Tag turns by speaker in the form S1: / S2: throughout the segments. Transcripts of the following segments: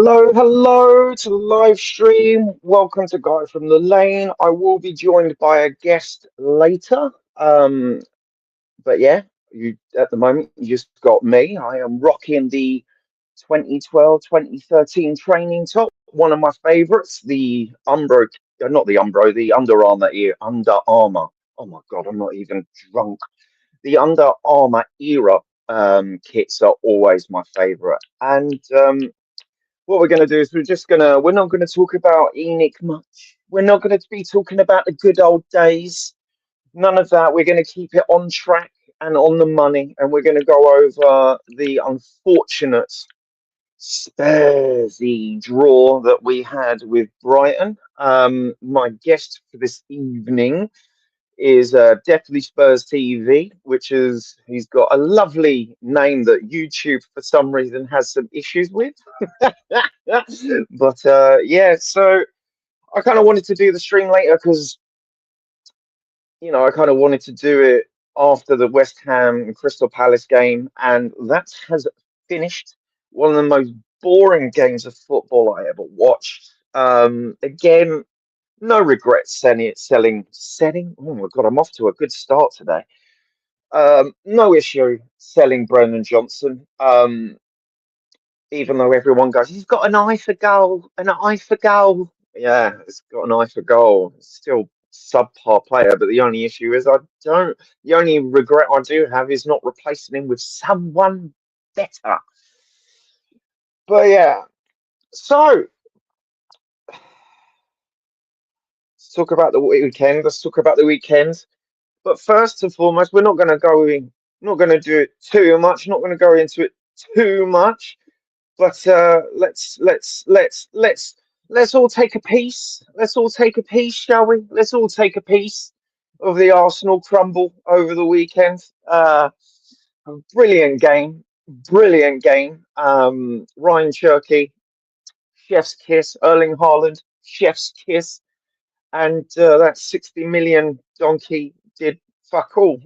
S1: Hello, hello to the live stream. Welcome to Guy from the Lane. I will be joined by a guest later. But yeah, you at the moment you just got me. I am rocking the 2012, 2013 training top, one of my favorites, the Umbro, not the Umbro, the Under Armour ear, Under Armour. Oh my God, I'm not even drunk. The Under Armour era kits are always my favorite. And what we're going to do is we're not going to talk about Enoch much. We're not going to be talking about the good old days. None of that. We're going to keep it on track and on the money. And we're going to go over the unfortunate Spursy draw that we had with Brighton. My guest for this evening is Definitely Spurs TV, which is he's got a lovely name that YouTube for some reason has some issues with. But yeah, so I kind of wanted to do the stream later because I kind of wanted to do it after the West Ham and Crystal Palace game, and that has finished. One of the most boring games of football I ever watched. Again, no regrets selling. Oh my God, I'm off to a good start today. No issue selling Brennan Johnson. Even though everyone goes, he's got an eye for goal, an eye for goal. Yeah, it's got an eye for goal. It's still subpar player, but the only issue is I don't. The only regret I do have is not replacing him with someone better. But yeah, so let's talk about the weekend. Let's talk about the weekend. But first and foremost, we're not going to go in. Not going to do it too much. Not going to go into it too much. But let's all take a piece. Let's all take a piece, shall we? Let's all take a piece of the Arsenal crumble over the weekend. A brilliant game, brilliant game. Ryan Cherky, chef's kiss. Erling Haaland, chef's kiss. And that 60 million donkey did fuck all.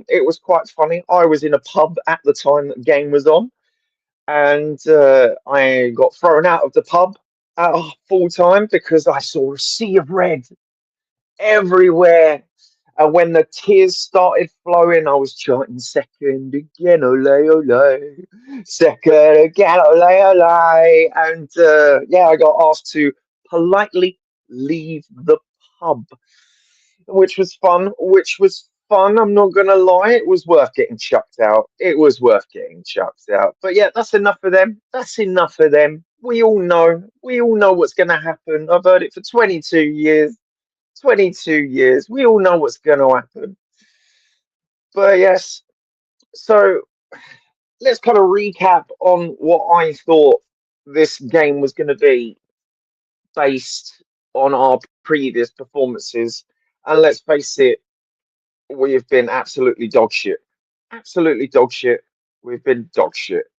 S1: It was quite funny. I was in a pub at the time that the game was on, and I got thrown out of the pub at full time because I saw a sea of red everywhere. And when the tears started flowing, I was chanting second again, ole ole, second again, ole ole. And yeah, I got asked to politely leave the pub, which was fun. Which was fun. I'm not gonna lie, it was worth getting chucked out. It was worth getting chucked out. But yeah, that's enough of them. That's enough of them. We all know. We all know what's gonna happen. I've heard it for 22 years. 22 years. We all know what's gonna happen. But yes, so let's kind of recap on what I thought this game was going to be based on our previous performances. And let's face it, we've been absolutely dog shit. Absolutely dog shit. We've been dog shit.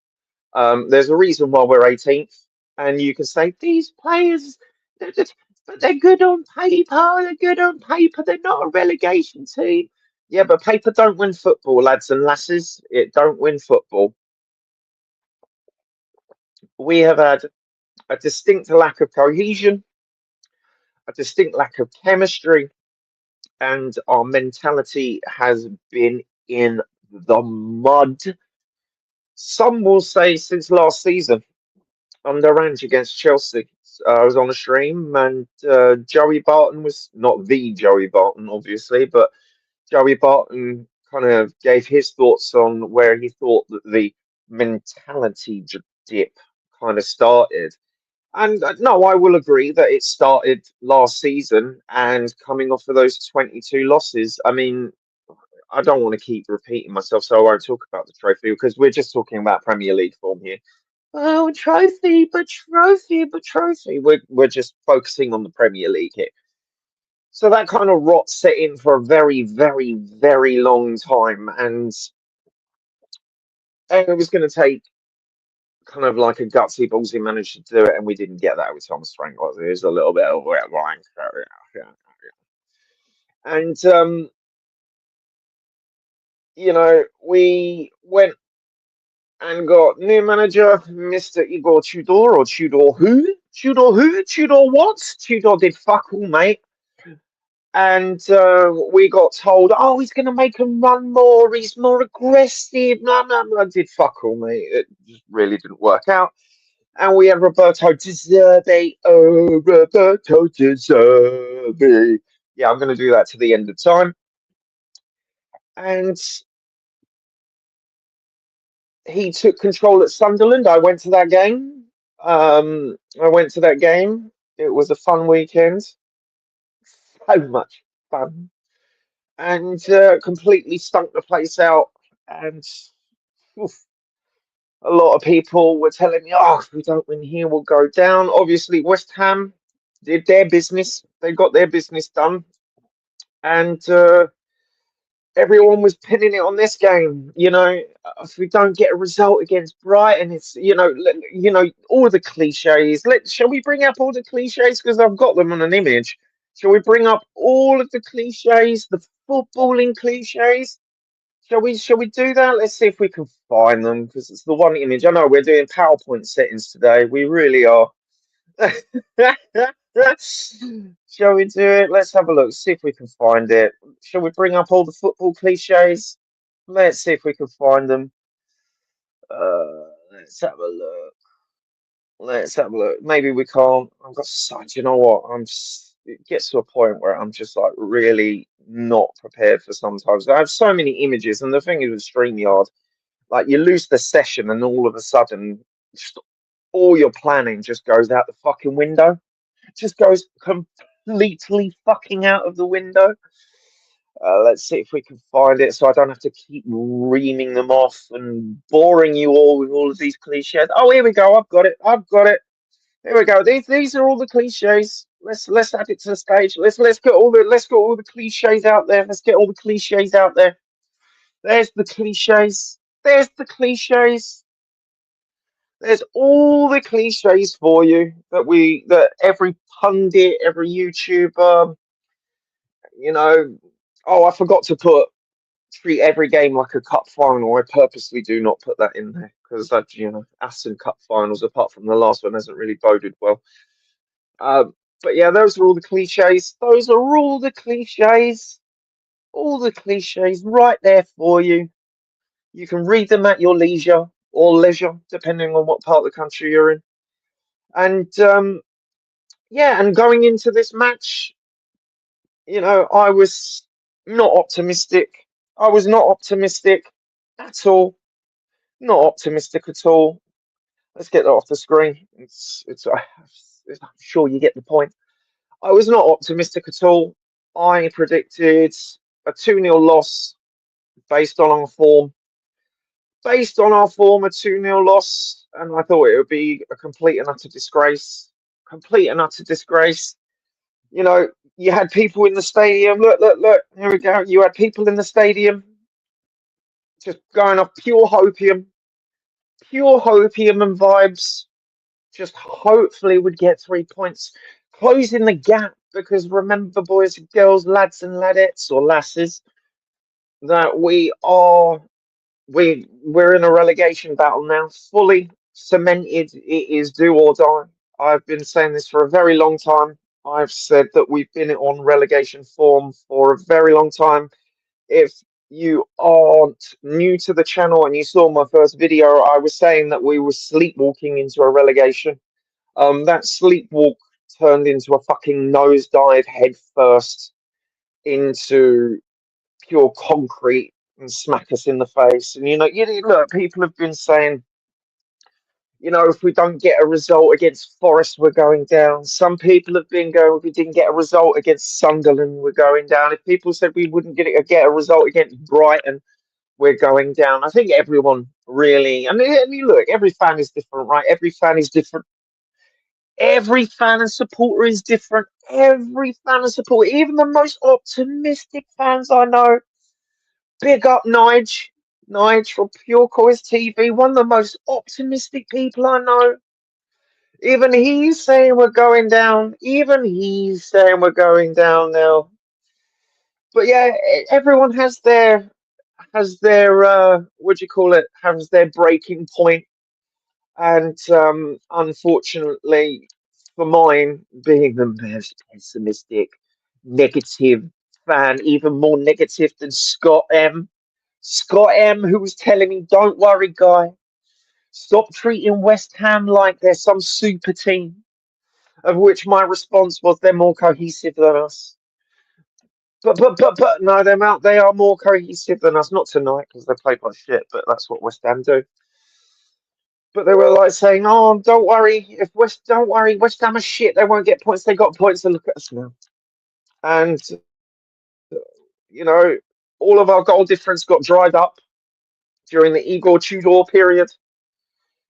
S1: There's a reason why we're 18th, and you can say these players, but they're good on paper. They're good on paper. They're not a relegation team. Yeah, but paper don't win football, lads and lasses. It don't win football. We have had a distinct lack of cohesion, a distinct lack of chemistry, and our mentality has been in the mud. Some will say since last season under Ange against Chelsea. I was on a stream and Joey Barton was not the Joey Barton, obviously, but Joey Barton kind of gave his thoughts on where he thought that the mentality dip kind of started. And no, I will agree that it started last season and coming off of those 22 losses. I mean, I don't want to keep repeating myself, so I won't talk about the trophy because we're just talking about Premier League form here. Oh, trophy, but trophy, but trophy. We're just focusing on the Premier League here. So that kind of rot set in for a very, very, very long time, and it was going to take kind of like a gutsy, ballsy managed to do it, and we didn't get that with Thomas Frank. Was it? It was a little bit of a blank. And we went. and got new manager, Mr. Igor Tudor, or Tudor who? Tudor who? Tudor what? Tudor did fuck all, mate. And we got told, oh, he's going to make him run more. He's more aggressive. Blah, blah, blah. Did fuck all, mate. It just really didn't work out. And we had Roberto De Zerbi. Oh, Roberto De Zerbi. Yeah, I'm going to do that to the end of time. And he took control at Sunderland. I went to that game. I went to that game. It was a fun weekend. So much fun. And completely stunk the place out. And oof, a lot of people were telling me, oh, if we don't win here, we'll go down. Obviously, West Ham did their business. They got their business done. And everyone was pinning it on this game. You know, if we don't get a result against Brighton, it's all the cliches. Shall we bring up all the cliches because I've got them on an image? Shall we bring up all of the cliches, the footballing cliches? Shall we do that? Let's see if we can find them because it's the one image. I know we're doing PowerPoint settings today. We really are. Shall we do it? Let's have a look. See if we can find it. Shall we bring up all the football cliches? Let's see if we can find them. Let's have a look. Let's have a look. Maybe we can't. I've got such. You know what? It gets to a point where I'm just like really not prepared for sometimes. I have so many images, and the thing is with StreamYard, like you lose the session, and all of a sudden, just all your planning just goes out the fucking window. It just goes completely fucking out of the window. Let's see if we can find it so I don't have to keep reaming them off and boring you all with all of these cliches. Oh, here we go. I've got it. I've got it. Here we go. These are all the cliches. Let's add it to the stage. Let's get all the cliches out there. Let's get all the cliches out there. There's the cliches. There's the cliches. There's all the cliches for you that every pundit, every YouTuber, you know. Oh, I forgot to treat every game like a cup final. I purposely do not put that in there because that, Aston Cup finals, apart from the last one, hasn't really boded well. But yeah, those are all the cliches. Those are all the cliches. All the cliches right there for you. You can read them at your leisure or leisure, depending on what part of the country you're in. And yeah, and going into this match, I was not optimistic. I was not optimistic at all. Not optimistic at all. Let's get that off the screen. I'm sure you get the point. I was not optimistic at all. I predicted a 2-0 loss based on our form. Based on our form, a 2-0 loss, and I thought it would be a complete and utter disgrace. Complete and utter disgrace. You had people in the stadium. Look, look, look. Here we go. You had people in the stadium just going off pure hopium and vibes. Just hopefully would get 3 points, closing the gap. Because remember, boys and girls, lads and ladettes or lasses, that we're in a relegation battle now, fully cemented. It is do or die. I've been saying this for a very long time. I've said that we've been on relegation form for a very long time. If you aren't new to the channel and you saw my first video, I was saying that we were sleepwalking into a relegation. That sleepwalk turned into a fucking nosedive head first into pure concrete and smack us in the face. And look, people have been saying, if we don't get a result against Forest, we're going down. Some people have been going, if we didn't get a result against Sunderland, we're going down. If people said we wouldn't get a result against Brighton, we're going down. I think everyone really, I mean, look, every fan is different, right? Every fan is different. Every fan and supporter is different. Every fan and supporter, even the most optimistic fans I know. Big up Nige. Nige from Pure Coys TV, one of the most optimistic people I know. Even he's saying we're going down. Even he's saying we're going down now. But yeah, everyone has their has their what do you call it? Has their breaking point, and unfortunately for mine, being the most pessimistic, negative fan, even more negative than Scott M. Scott M, who was telling me, "Don't worry, guy. Stop treating West Ham like they're some super team." Of which my response was, "They're more cohesive than us." But no, they're out. They are more cohesive than us. Not tonight because they played like shit. But that's what West Ham do. But they were like saying, "Oh, don't worry. Don't worry, West Ham are shit. They won't get points. They got points. And look at us now." And you know, all of our goal difference got dried up during the Igor Tudor period.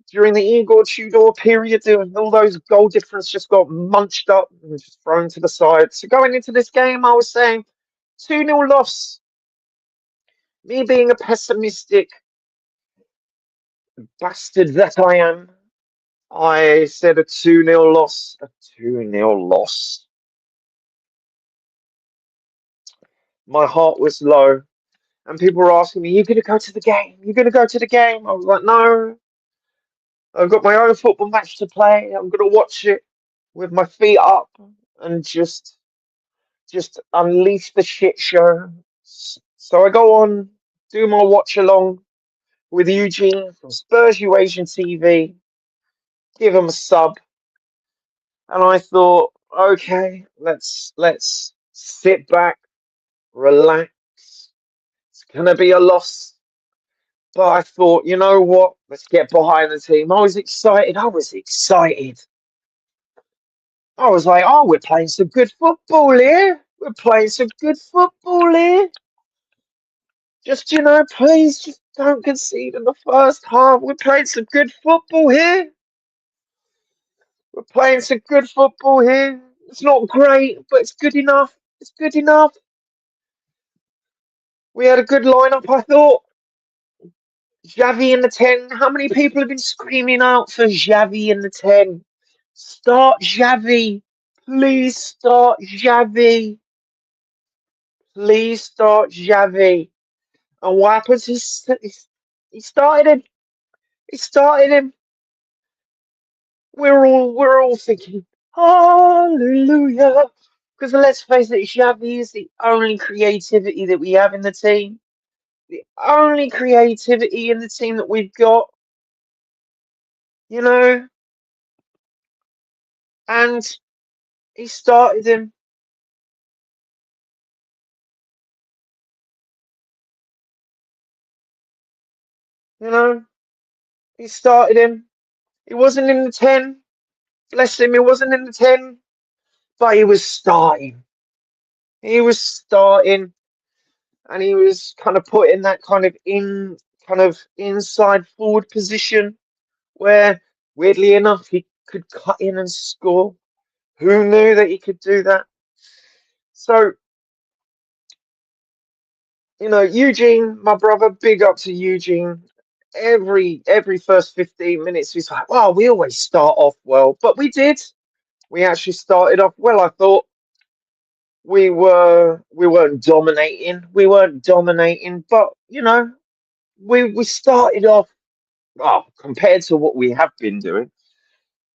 S1: During the Igor Tudor period, all those goal difference just got munched up and just thrown to the side. So going into this game, I was saying 2-0 loss. Me being a pessimistic bastard that I am, I said a 2-0 loss. A 2-0 loss. My heart was low. And people were asking me, "You're going to go to the game? You're going to go to the game?" I was like, "No. I've got my own football match to play. I'm going to watch it with my feet up and just unleash the shit show." So I go on, do my watch along with Eugene from Spurs Eurasian TV, give him a sub, and I thought, okay, let's sit back, relax. It's gonna be a loss, but I thought, you know what? Let's get behind the team. I was excited. I was excited. I was like, oh, we're playing some good football here. We're playing some good football here. Just, please just don't concede in the first half. We're playing some good football here. We're playing some good football here. It's not great, but it's good enough. It's good enough. We had a good lineup, I thought. Xavi in the 10. How many people have been screaming out for Xavi in the 10? Start Xavi. Please start Xavi. Please start Xavi. And what happens? He started him. He started him. We're all thinking, hallelujah. Because let's face it, Xavi is the only creativity that we have in the team. The only creativity in the team that we've got, you know, and he started him, you know, he started him. He wasn't in the 10. Bless him, he wasn't in the 10, but he was starting. He was starting, and he was kind of put in that kind of inside forward position where, weirdly enough, he could cut in and score. Who knew that he could do that? So, Eugene, my brother, big up to Eugene. Every first 15 minutes, he's like, "Well, we always start off well," but we did. We actually started off well. I thought we weren't dominating. We weren't dominating, but we started off well compared to what we have been doing.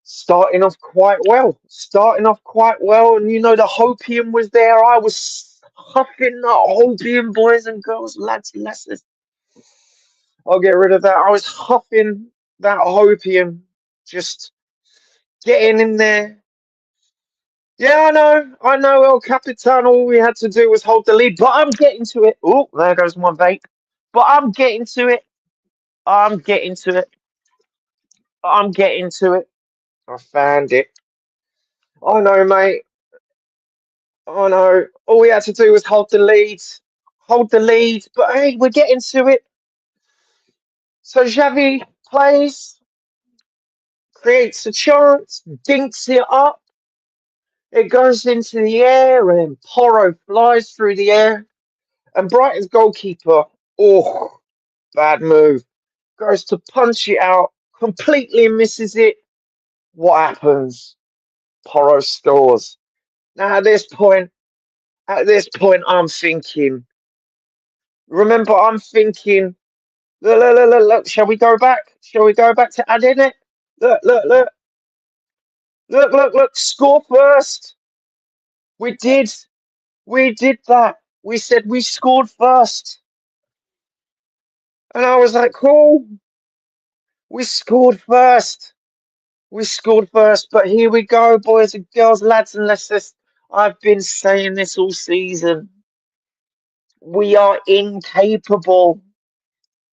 S1: Starting off quite well. Starting off quite well, and the hopium was there. I was huffing that hopium, boys and girls, lads and lasses. I'll get rid of that. I was huffing that hopium, just getting in there. Yeah, I know, El Capitan. All we had to do was hold the lead, but I'm getting to it. Oh, there goes my vape. But I'm getting to it. I'm getting to it. I'm getting to it. I found it. I know, mate. I know. All we had to do was hold the lead. Hold the lead. But hey, we're getting to it. So Xavi plays, creates a chance, dinks it up. It goes into the air, and Porro flies through the air. And Brighton's goalkeeper, oh, bad move, goes to punch it out, completely misses it. What happens? Porro scores. Now at this point, I'm thinking, Remember, I'm thinking, look, shall we go back? Shall we go back to adding it? Look, score first. We did. We did that. We said we scored first. And I was like, cool. We scored first. We scored first. But here we go, boys and girls, lads and lasses. I've been saying this all season. We are incapable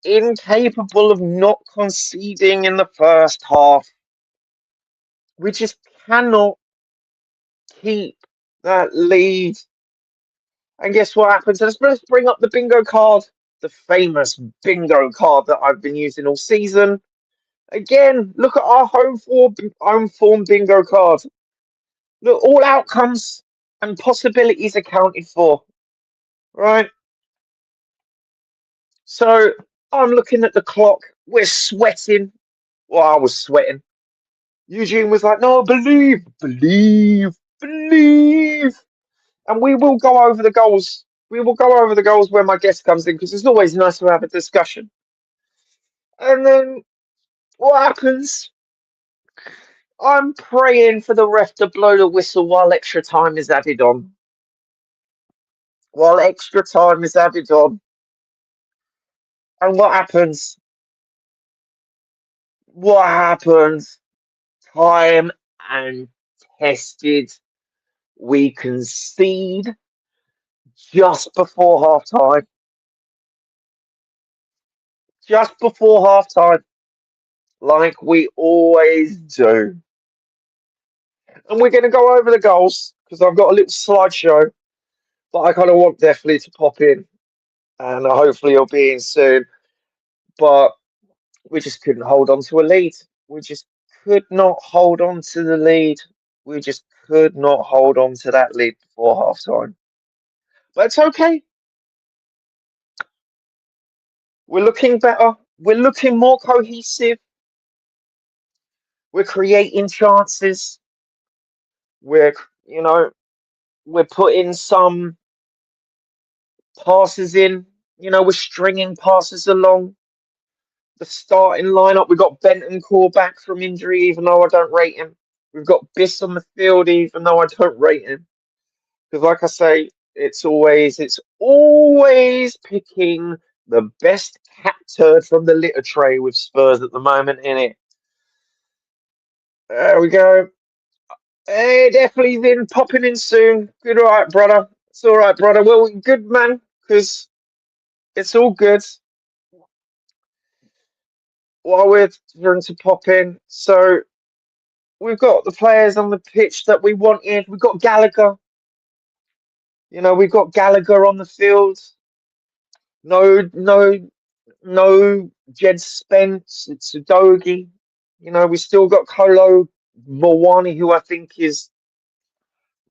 S1: of not conceding in the first half. We just cannot keep that lead. And guess what happens? Let's bring up the bingo card, the famous bingo card that I've been using all season. Again, look at our home form bingo card. Look, all outcomes and possibilities accounted for, right? So I'm looking at the clock. We're sweating. Well, I was sweating. Eugene was like, no, believe. And we will go over the goals. We will go over the goals when my guest comes in because it's always nice to have a discussion. And then what happens? I'm praying for the ref to blow the whistle while extra time is added on. And what happens? Time and tested. We concede just before half time. Like we always do. And we're going to go over the goals because I've got a little slideshow, but I kind of want Definitely to pop in, and hopefully he'll be in soon. But we just couldn't hold on to a lead. We just could not hold on to the lead. We just could not hold on to that lead before half time. But it's okay. We're looking better. We're looking more cohesive. We're creating chances. We're putting some passes in. We're stringing passes along. The starting lineup, we've got Bentancur back from injury, even though I don't rate him. We've got Biss on the field, even though I don't rate him. Because, like I say, it's always picking the best cat turd from the litter tray with Spurs at the moment, innit? There we go. Hey, definitely in popping in soon. Good, all right, brother. It's all right, brother. Well, good, man, because it's all good. While we're trying to pop in, so we've got the players on the pitch that we wanted. We've got Gallagher. We've got Gallagher on the field. No Jed Spence. It's Udogie. We still got Kolo Mwani, who I think is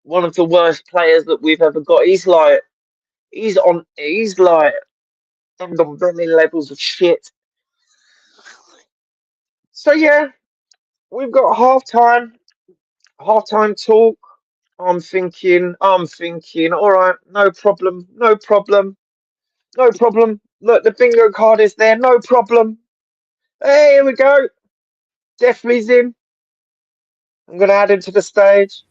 S1: one of the worst players that we've ever got. He's like on the many levels of shit. So yeah, we've got halftime talk. I'm thinking, all right, no problem. Look, the bingo card is there, no problem. Hey, here we go. Definitely's in. I'm going to add him to the stage.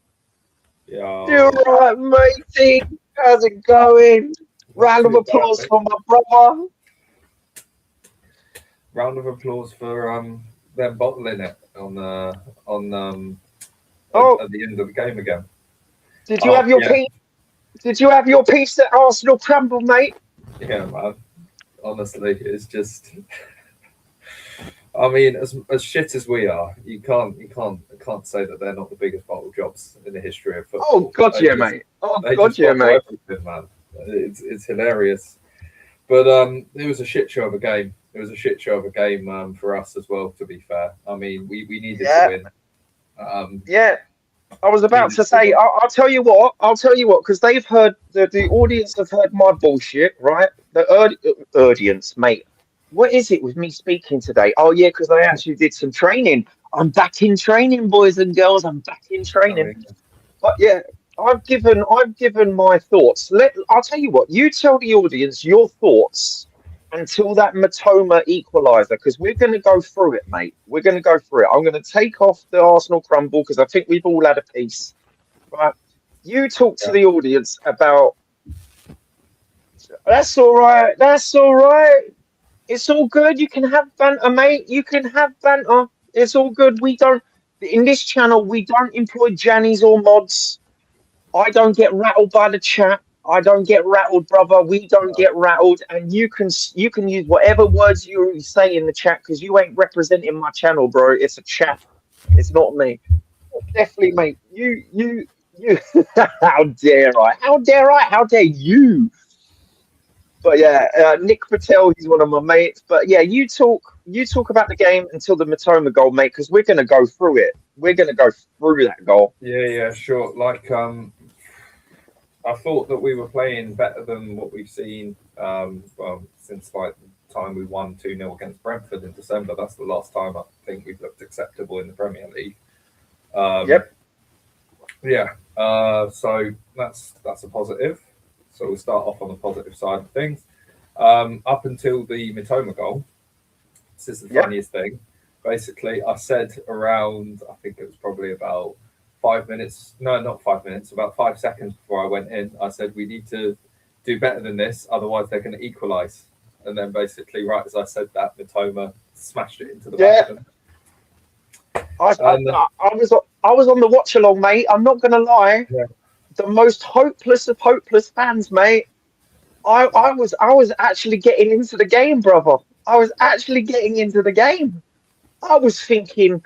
S2: Yeah.
S1: You're right, matey. How's it going? Round of applause for my brother.
S2: Round of applause for them bottling it at the end of the game again.
S1: Did you have your piece? Did you have your piece at Arsenal crumble, mate?
S2: Yeah, man. Honestly, it's just. I mean, as shit as we are, you can't say that they're not the biggest bottle jobs in the history of football.
S1: Oh God, yeah, mate. Oh God, yeah, mate.
S2: Everything, man. It's hilarious, but it was a shit show of a game. It was a shit show of a game for us as well. To be fair, I mean, we needed to win.
S1: Yeah. I was about to say, I'll tell you what, because they've heard, the audience have heard my bullshit, right? The audience, mate. What is it with me speaking today? Oh, yeah, because I actually did some training. I'm back in training, boys and girls. I'm back in training. But yeah, I've given my thoughts. I'll tell you what. You tell the audience your thoughts until that Matoma equaliser, because we're going to go through it, mate. We're going to go through it. I'm going to take off the Arsenal crumble because I think we've all had a piece. Right? You talk to the audience about. That's all right. That's all right. It's all good. You can have banter, mate. You can have banter. It's all good. We don't in this channel. We don't employ Jannies or mods. I don't get rattled by the chat. I don't get rattled, brother. We don't get rattled, and you can use whatever words you say in the chat because you ain't representing my channel, bro. It's a chat. It's not me. Definitely, mate. You. How dare I? How dare I? How dare you? But yeah, Nick Patel, he's one of my mates. But yeah, you talk about the game until the Matoma goal, mate, because we're gonna go through it. We're gonna go through that goal.
S2: Yeah, sure. Like, I thought that we were playing better than what we've seen. Well, since like the time we won 2-0 against Brentford in December. That's the last time I think we've looked acceptable in the Premier League.
S1: Yep.
S2: Yeah. So that's a positive. So we'll start off on the positive side of things. Up until the Mitoma goal, this is the funniest thing. Basically, I said around, I think it was probably about 5 minutes. No, not 5 minutes. About 5 seconds before I went in, I said we need to do better than this, otherwise they're going to equalise. And then basically, right as I said that, Mitoma smashed it into the back of them.
S1: I was on the watch along, mate. I'm not going to lie.
S2: Yeah.
S1: The most hopeless of hopeless fans, mate. I was actually getting into the game, brother. I was actually getting into the game. I was thinking,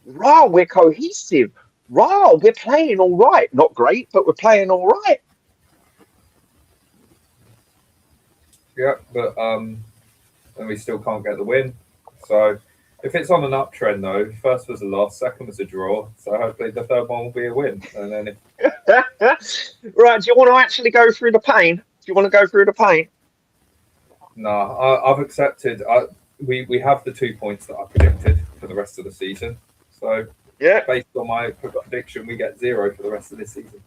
S1: wow, we're cohesive. Wow, we're playing all right. Not great, but we're playing all right.
S2: Yeah, but and we still can't get the win. So if it's on an uptrend, though, first was a loss, second was a draw. So hopefully the third one will be a win. And then
S1: Right, do you want to actually go through the pain? Do you want to go through the pain?
S2: No, I've accepted. We have the 2 points that I predicted for the rest of the season. So based on my prediction, we get 0 for the rest of this season.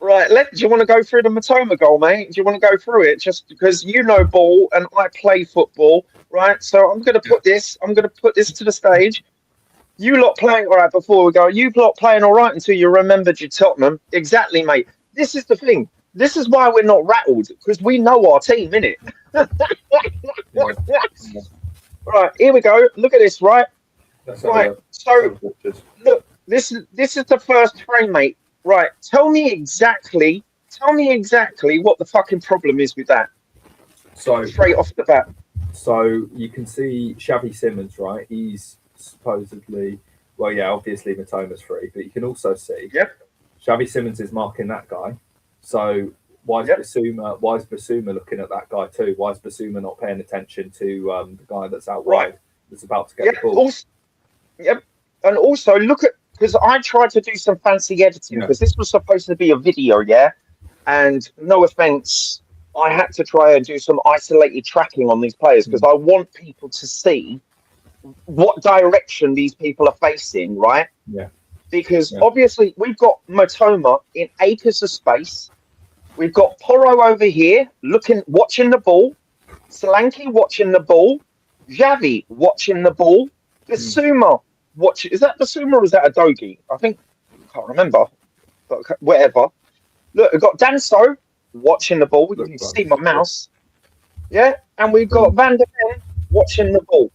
S1: Right, do you want to go through the Matoma goal, mate? Do you want to go through it? Just because you know ball and I play football, right? So I'm going to put this to the stage. You lot playing all right before we go. You lot playing all right until you remembered your Tottenham. Exactly, mate. This is the thing. This is why we're not rattled, because we know our team, innit? Right, here we go. Look at this, right? Right. So look, this is the first frame, mate. Right. Tell me exactly what the fucking problem is with that.
S2: So
S1: straight off the bat.
S2: So you can see Xavi Simons, right? He's supposedly, well, yeah, obviously Matoma's free, but you can also see Xavi Simons is marking that guy. So why is Basuma looking at that guy too? Why is Basuma not paying attention to the guy that's out wide that's about to get the ball?
S1: Also, and also look at, because I tried to do some fancy editing because this was supposed to be a video, and no offense, I had to try and do some isolated tracking on these players because I want people to see what direction these people are facing, right?
S2: Yeah.
S1: Because obviously we've got Matoma in acres of space. We've got Porro over here watching the ball. Solanke watching the ball. Xavi watching the ball. Basuma watching. Is that Basuma or is that a Dogi? I can't remember. But whatever. Look, we've got Danso watching the ball. You can see my mouse. Yeah, and we've got Van der Ven watching the ball.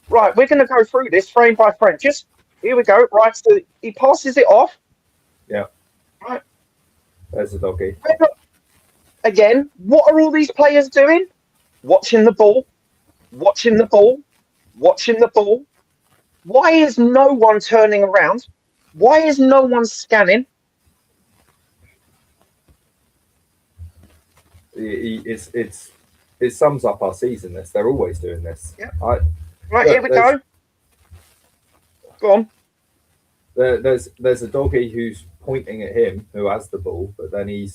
S1: Right, we're going to go through this frame by frame. Just here we go. Right, so he passes it off.
S2: Yeah.
S1: Right.
S2: There's the doggy.
S1: Again, what are all these players doing? Watching the ball. Watching the ball. Watching the ball. Why is no one turning around? Why is no one scanning?
S2: It sums up our season. They're always doing this.
S1: Yeah. Right, here we go. Go on.
S2: There's a doggy who's pointing at him, who has the ball, but then he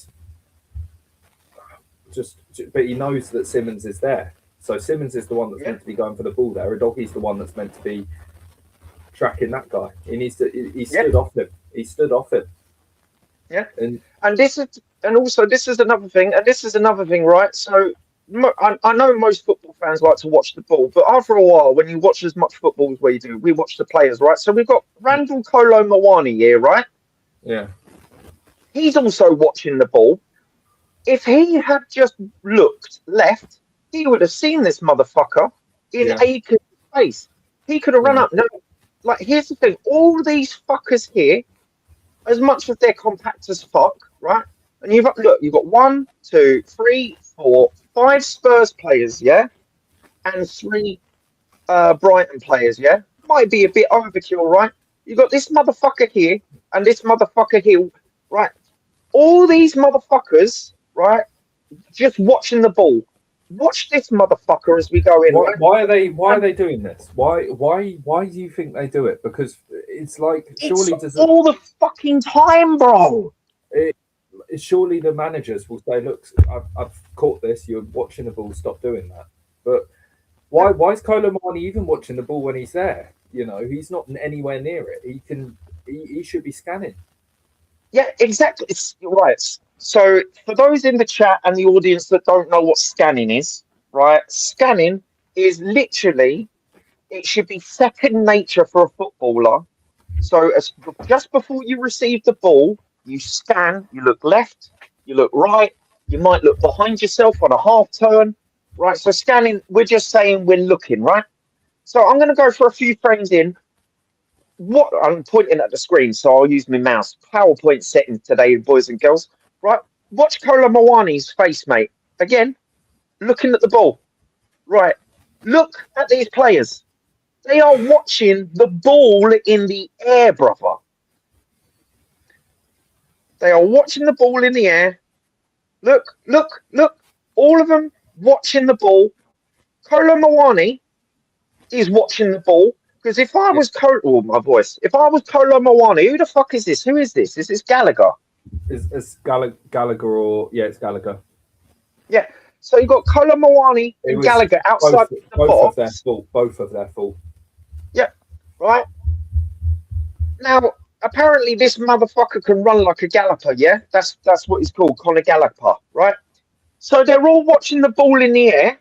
S2: knows that Simons is there. So Simons is the one that's meant to be going for the ball there. A doggy's the one that's meant to be tracking that guy. He stood off him. He stood off him.
S1: Yeah,
S2: And
S1: and also this is another thing, right? So I know most football fans like to watch the ball, but after a while, when you watch as much football as we do, we watch the players, right? So we've got Randall Kolo Mawani here, right?
S2: yeah,
S1: He's also watching the ball. If he had just looked left, he would have seen this motherfucker in
S2: yeah,
S1: Aiken's face. He could have run
S2: yeah,
S1: up. No, like here's the thing: all these fuckers here, as much as they're compact as fuck, right? And you've got one, two, three, four, five Spurs players, yeah, and three Brighton players, yeah. Might be a bit overkill, right? You've got this motherfucker here and this motherfucker here, right? All these motherfuckers, right? Just watching the ball. Watch this motherfucker as we go in, right?
S2: why are
S1: And
S2: they doing this? Why do you think they do it? Because it's like
S1: it's
S2: surely does it,
S1: all the fucking time, bro.
S2: it surely the managers will say, look, I've caught this. You're watching the ball. Stop doing that. But why is Kolo Muani even watching the ball when he's there? You know, he's not anywhere near it. He should be scanning.
S1: Yeah, exactly. It's right. So for those in the chat and the audience that don't know what scanning is, right? Scanning is literally it should be second nature for a footballer. So just before you receive the ball, you scan, you look left, you look right, you might look behind yourself on a half turn, right? So scanning, we're just saying we're looking, right? So I'm going to go for a few frames in. What I'm pointing at the screen, so I'll use my mouse. PowerPoint settings today, boys and girls. Right, watch Kolo Mawani's face, mate. Again, looking at the ball. Right, look at these players. They are watching the ball in the air, brother. They are watching the ball in the air. Look, look, look. All of them watching the ball. Kolo Mawani is watching the ball. Because if I
S2: Yeah.
S1: was my voice. If I was Kolo Mawani, who the fuck is this? Who is this? Is this Gallagher?
S2: It's Gallagher or yeah, it's Gallagher.
S1: Yeah. So you got Kolo Mawani
S2: It
S1: and
S2: was
S1: Gallagher outside the
S2: both of their
S1: box.
S2: fault. Both of their fault.
S1: Yeah. Right. Now, apparently, this motherfucker can run like a galloper. Yeah. That's what he's called, Conor Gallagher. Right. So they're all watching the ball in the air.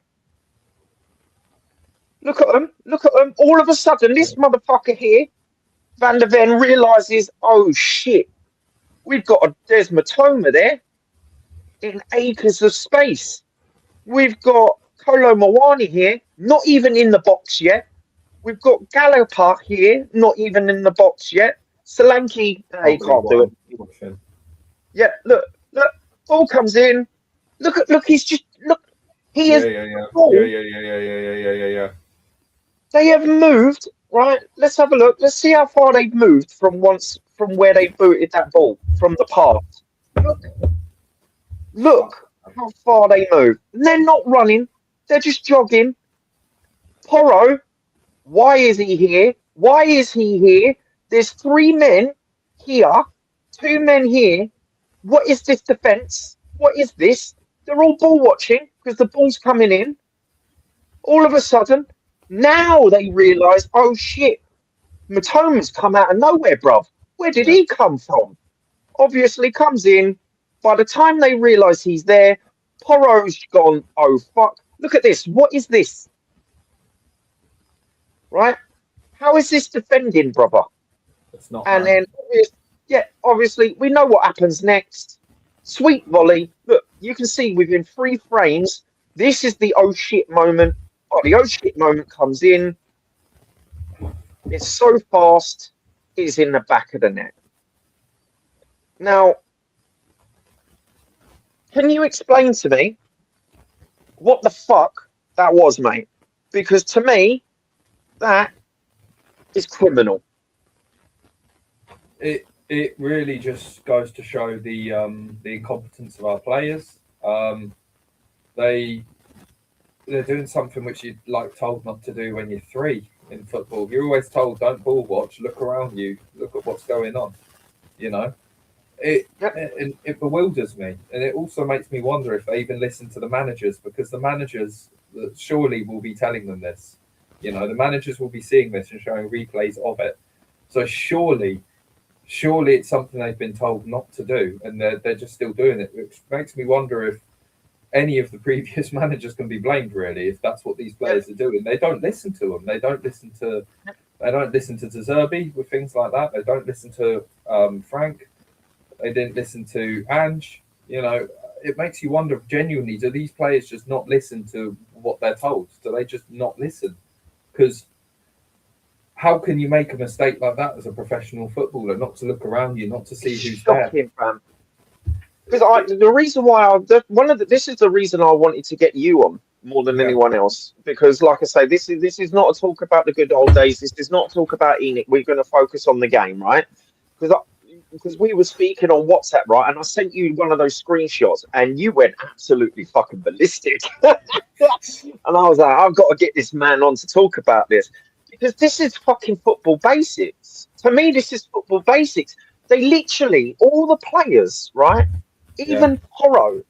S1: Look at them. Look at them. All of a sudden, this motherfucker here, Van der Ven, realizes, oh shit, there's Matoma there in acres of space. We've got Kolo Mawani here, not even in the box yet. We've got Gallagher here, not even in the box yet. Solanke, he can't do it.
S2: Watching.
S1: Yeah, look, ball comes in. Look, he's just look. He is ball.
S2: Yeah.
S1: They have moved, right? Let's have a look. Let's see how far they've moved from where they booted that ball from the pass. Look how far they moved. And they're not running. They're just jogging. Porro, why is he here? Why is he here? There's three men here, two men here. What is this defense? What is this? They're all ball watching because the ball's coming in. All of a sudden, now they realise, oh shit, Matoma's come out of nowhere, bruv. Where did he come from? Obviously comes in. By the time they realise he's there, Porro's gone, oh fuck. Look at this. What is this? Right? How is this defending, brother?
S2: It's not.
S1: And then, obviously, we know what happens next. Sweet volley. Look, you can see within 3 frames, this is the oh shit moment. Oh, the oh shit moment comes in. It's so fast, it's in the back of the net. Now, can you explain to me what the fuck that was, mate? Because to me, that is criminal.
S2: It really just goes to show the incompetence of our players. They're doing something which you're like told not to do when you're 3 in football. You're always told don't ball watch, look around you, look at what's going on. You know, it bewilders me, and it also makes me wonder if they even listen to the managers, because the managers surely will be telling them this. You know, the managers will be seeing this and showing replays of it. So surely surely it's something they've been told not to do, and they're just still doing it, which makes me wonder if any of the previous managers can be blamed, really, if that's what these
S1: Yeah,
S2: players are doing. They don't listen to them. They don't listen to De Zerbi with things like that. They don't listen to Frank. They didn't listen to Ange. You know, it makes you wonder genuinely, do these players just not listen to what they're told? Do they just not listen? Because how can you make a mistake like that as a professional footballer? Not to look around you, not to
S1: it's
S2: see who's there.
S1: shocking, fam. Because the reason why this is the reason I wanted to get you on more than
S2: Yeah,
S1: anyone else. Because, like I say, this is not a talk about the good old days. This is not a talk about Enoch. We're going to focus on the game, right? Because because we were speaking on WhatsApp, right? And I sent you one of those screenshots, and you went absolutely fucking ballistic. And I was like, I've got to get this man on to talk about this because this is fucking football basics. To me, this is football basics. They literally, all the players, right?
S2: yeah.
S1: Even Porro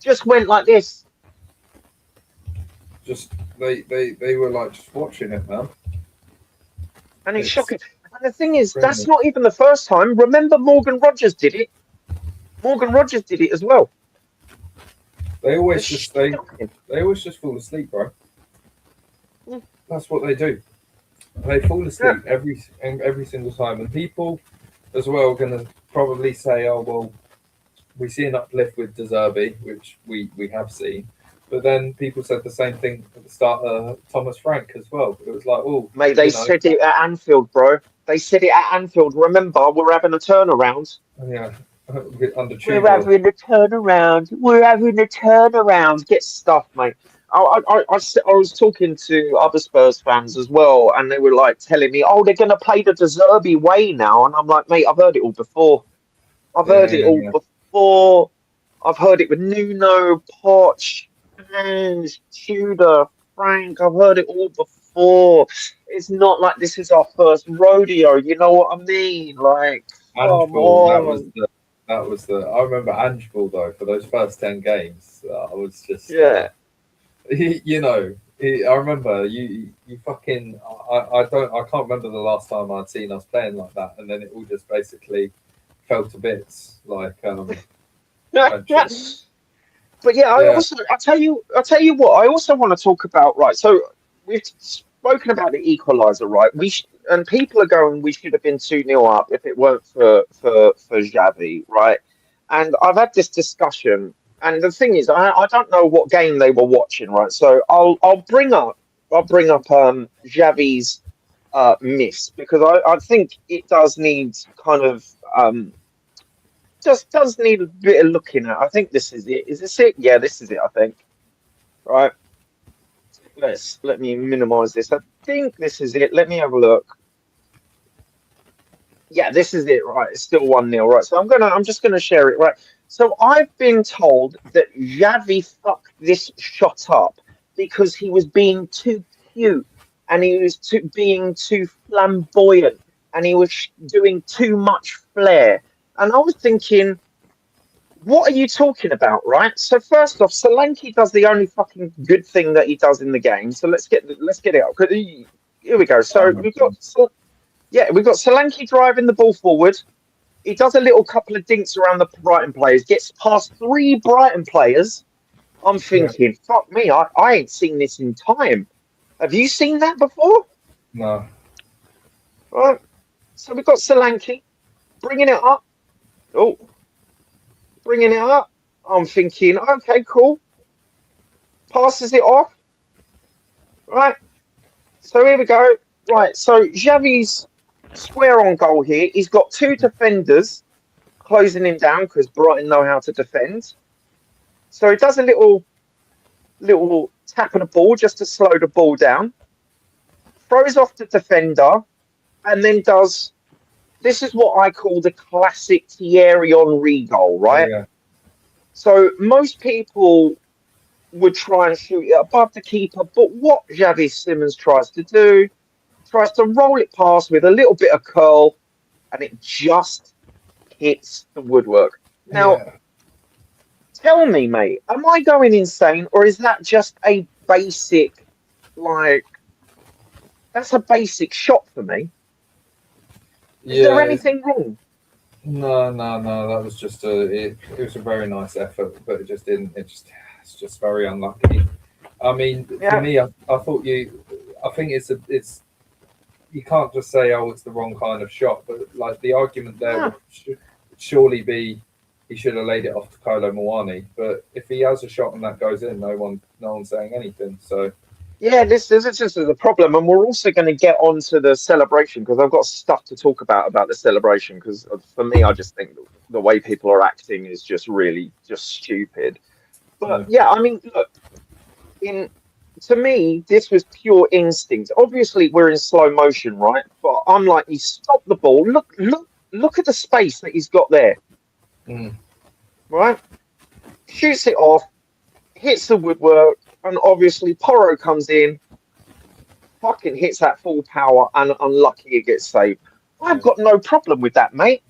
S1: just went like this.
S2: Just they were like just watching it, man.
S1: And it's
S2: It's
S1: shocking. And the thing is, that's
S2: crazy.
S1: not even the first time. Remember, Morgan Rogers did it. Morgan Rogers did it as well.
S2: They always
S1: It's
S2: just
S1: shocking.
S2: they always just fall asleep, bro.
S1: Yeah.
S2: That's what they do. They fall
S1: Yeah.
S2: asleep every single time, and people as well are going to probably say, "Oh well, we see an uplift with De Zerbi, which we have seen." But then people said the same thing at the start of Thomas Frank as well. It was like, oh,
S1: Mate, they
S2: you know,
S1: said it at Anfield, bro. They said it at Anfield. Remember, we're having a turnaround.
S2: yeah, under
S1: We're
S2: Tudor,
S1: having a turnaround. We're having a turnaround. Get stuffed, mate. I was talking to other Spurs fans as well, and they were like telling me, "Oh, they're going to play the De Zerbi way now," and I'm like, "Mate, I've heard it all before. I've
S2: yeah,
S1: heard it
S2: yeah,
S1: all
S2: yeah.
S1: before. I've heard it with Nuno, Poch, Ange, Tudor, Frank. I've heard it all before. It's not like this is our first rodeo. You know what I mean? Like,
S2: Ange
S1: come
S2: Ball,
S1: on."
S2: that was the. I remember Ange Ball though for those first 10 games. I was just,
S1: Yeah.
S2: you know, I remember you fucking. I can't remember the last time I'd seen us playing like that, and then it all just basically fell to bits. Like,
S1: But yeah,
S2: yeah,
S1: I tell you what, I also want to talk about, right. So we've spoken about the equalizer, right? And people are going, we should have been 2-0 up if it weren't for Xavi, right? And I've had this discussion, and the thing is, I don't know what game they were watching, right? So I'll bring up Xavi's miss because I think it does need kind of just does need a bit of looking at. I think this is it. Is this it? Yeah, this is it. I think. Right. Let me minimize this. I think this is it. Let me have a look. Yeah, this is it. Right. It's still 1-0. Right. So I'm just gonna share it. Right. So I've been told that Xavi fucked this shot up because he was being too cute and he was being too flamboyant and he was doing too much flair. And I was thinking, what are you talking about, right? So first off, Solanke does the only fucking good thing that he does in the game. So let's get it up. Here we go. So we've got Solanke driving the ball forward. He does a little couple of dinks around the Brighton players, gets past 3 Brighton players. I'm
S2: yeah,
S1: thinking, fuck me, I ain't seen this in time. Have you seen that before?
S2: no,
S1: Right. So we've got Solanke bringing it up. Oh, bringing it up. I'm thinking, okay, cool. Passes it off. Right. So here we go. Right. So Xavi's square on goal here. He's got 2 defenders closing him down because Brighton know how to defend. So he does a little tap of the ball just to slow the ball down. Throws off the defender and then does. This is what I call the classic Thierry Henry goal,
S2: yeah,
S1: right?
S2: yeah,
S1: So most people would try and shoot it above the keeper, but what Xavi Simons tries to do, tries to roll it past with a little bit of curl, and it just hits the woodwork. Now,
S2: yeah.
S1: tell me, mate, am I going insane, or is that just a basic, like, that's a basic shot for me? Is there
S2: Yeah,
S1: anything wrong?
S2: No, no, no. That was just it was a very nice effort, but it just didn't. It's just very unlucky. I mean, for
S1: Yeah,
S2: me, I thought I think it's you can't just say, oh, it's the wrong kind of shot, but like the argument there
S1: no.
S2: would surely be he should have laid it off to Kolo Muani. But if he has a shot and that goes in, no one's saying anything. So
S1: Yeah, this is the problem, and we're also going to get on to the celebration because I've got stuff to talk about the celebration. Because for me, I just think the way people are acting is just really just stupid. But
S2: yeah,
S1: yeah, I mean, look, in to me, this was pure instinct. Obviously, we're in slow motion, right? But I'm like, he stopped the ball. Look at the space that he's got there,
S2: mm,
S1: right? Shoots it off, hits the woodwork, and obviously Porro comes in, fucking hits that full power, and unlucky it gets saved. I've
S2: yeah.
S1: got no problem with that, mate.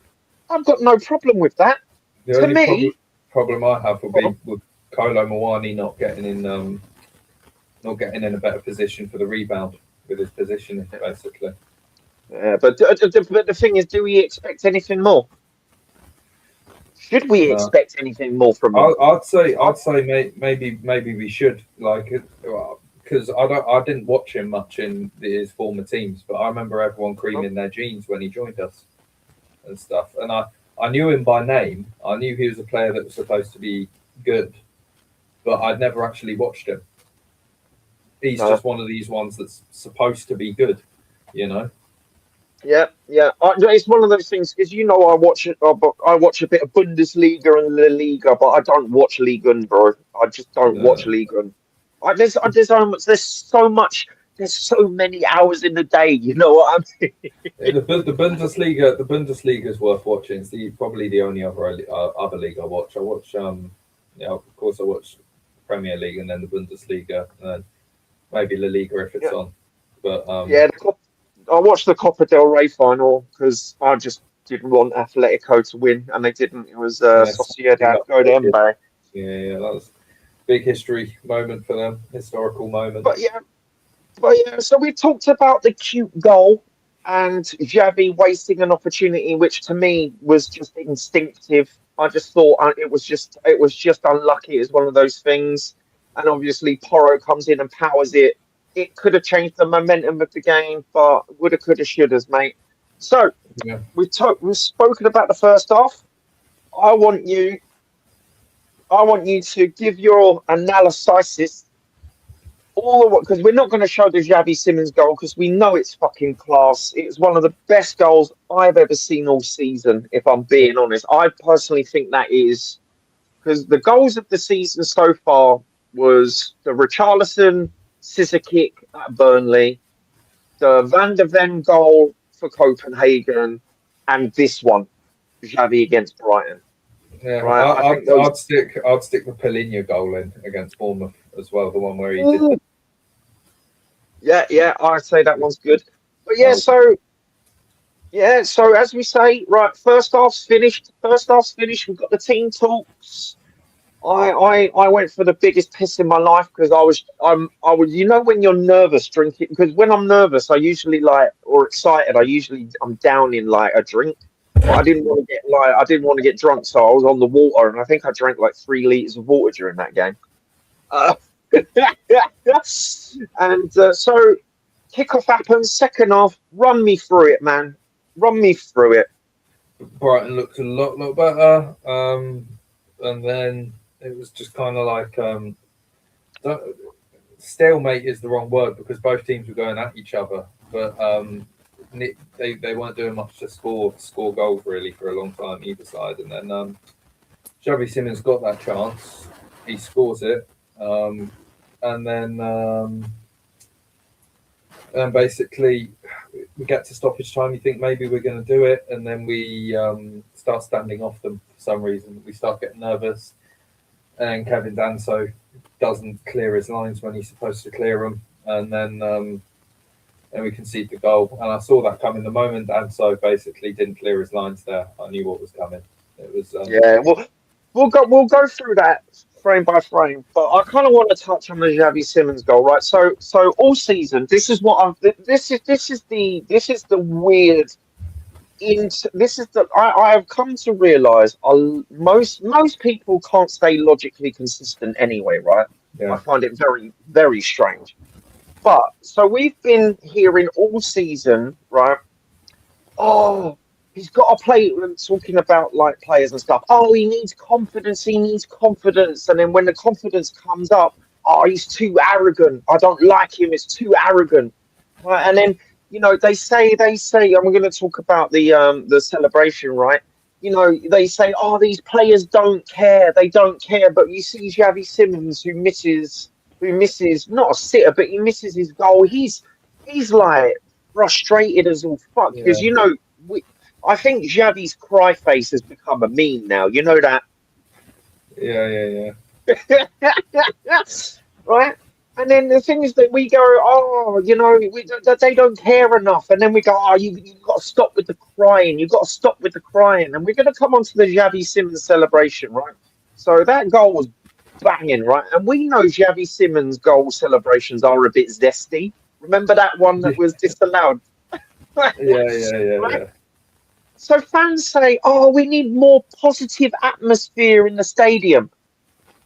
S1: I've got no problem with that.
S2: The
S1: To
S2: only
S1: me,
S2: problem I have will
S1: well,
S2: be with Kolo Muani not getting in a better position for the rebound with his positioning, basically.
S1: yeah, but the thing is, do we expect anything more? Should we
S2: No,
S1: expect anything more from him? I,
S2: I'd say maybe we should like it because I didn't watch him much in his former teams, but I remember everyone creaming their jeans when he joined us and stuff, and I knew him by name. I knew he was a player that was supposed to be good, but I'd never actually watched him. He's
S1: no.
S2: just one of these ones that's supposed to be good, you know.
S1: Yeah, yeah. It's one of those things because I watch it. I watch a bit of Bundesliga and La Liga, but I don't watch Liga, bro. I just don't watch
S2: The
S1: Liga. There's so much. There's so many hours in the day. You know what I mean?
S2: The Bundesliga is worth watching. It's probably the only other league I watch. I watch yeah, of course I watch Premier League and then the Bundesliga and then maybe La Liga if it's
S1: Yeah,
S2: on. But
S1: yeah. I watched the Copa del Rey final because I just didn't want Atletico to win, and they didn't. It was
S2: yes,
S1: Sociedad go them by.
S2: yeah, that was a big history moment for them, historical moment.
S1: But yeah, so we talked about the cute goal and Xavi wasting an opportunity, which to me was just instinctive. I just thought it was just unlucky. It's one of those things, and obviously Porro comes in and powers it. It could have changed the momentum of the game, but woulda, coulda, shouldas, mate. So
S2: Yeah,
S1: we've spoken about the first half. I want you, I want you to give your analysis all of what because we're not going to show the Xavi Simmons goal because we know it's fucking class. It's one of the best goals I've ever seen all season. If I'm being honest, I personally think that is because the goals of the season so far was the Richarlison scissor kick at Burnley, the Van de Ven goal for Copenhagen, and this one, Xavi against Brighton.
S2: yeah.
S1: Right, I think those.
S2: I'd stick the Palinha goal in against Bournemouth as well, the one where he did the
S1: Yeah, yeah, I'd say that one's good. But
S2: that
S1: yeah,
S2: was
S1: so as we say, right, first half's finished. First half's finished. We've got the team talks. I went for the biggest piss in my life because I was when you're nervous drinking because when I'm nervous I usually like or excited I'm down in like a drink but I didn't want to get drunk so I was on the water and I think I drank like 3 liters of water during that game. Uh, and so kickoff happens, second half. Run me through it, man. Run me through it.
S2: Brighton looked a lot better. And then it was just kind of like don't- stalemate is the wrong word because both teams were going at each other, but they weren't doing much to score goals really for a long time either side. And then Xavi Simmons got that chance, he scores it, and then and basically we get to stoppage time. You think maybe we're going to do it, and then we start standing off them for some reason. We start getting nervous, and Kevin Danso doesn't clear his lines when he's supposed to clear them, and then we concede the goal. And I saw that coming the moment Danso basically didn't clear his lines there. I knew what was coming. It was
S1: Yeah, we'll go through that frame by frame, but I kind of want to touch on the Xavi Simmons goal, right? So all season, this is what I'm. This is the weird this is the I have come to realize most people can't stay logically consistent anyway, right? I
S2: Yeah.
S1: find it very, very strange. But so we've been hearing all season, right? Oh, he's got to play. Talking about like players and stuff. Oh, he needs confidence. He needs confidence. And then when the confidence comes up, oh, he's too arrogant. I don't like him. It's too arrogant. Right. And then they say. I'm going to talk about the celebration, right? They say, oh, these players don't care. They don't care. But you see, Xavi Simmons, who misses not a sitter, but he misses his goal. He's like frustrated as all fuck because
S2: Yeah.
S1: I think Xavi's cry face has become a meme now. You know that,
S2: Yeah.
S1: right? And then the thing is that we go, oh, they don't care enough, and then we go, oh, you've got to stop with the crying. You've got to stop with the crying, and we're going to come on to the Xavi Simmons celebration, right? So that goal was banging, right? And we know Xavi Simmons goal celebrations are a bit zesty. Remember that one that was disallowed?
S2: Yeah.
S1: Right? So fans say, "Oh, we need more positive atmosphere in the stadium."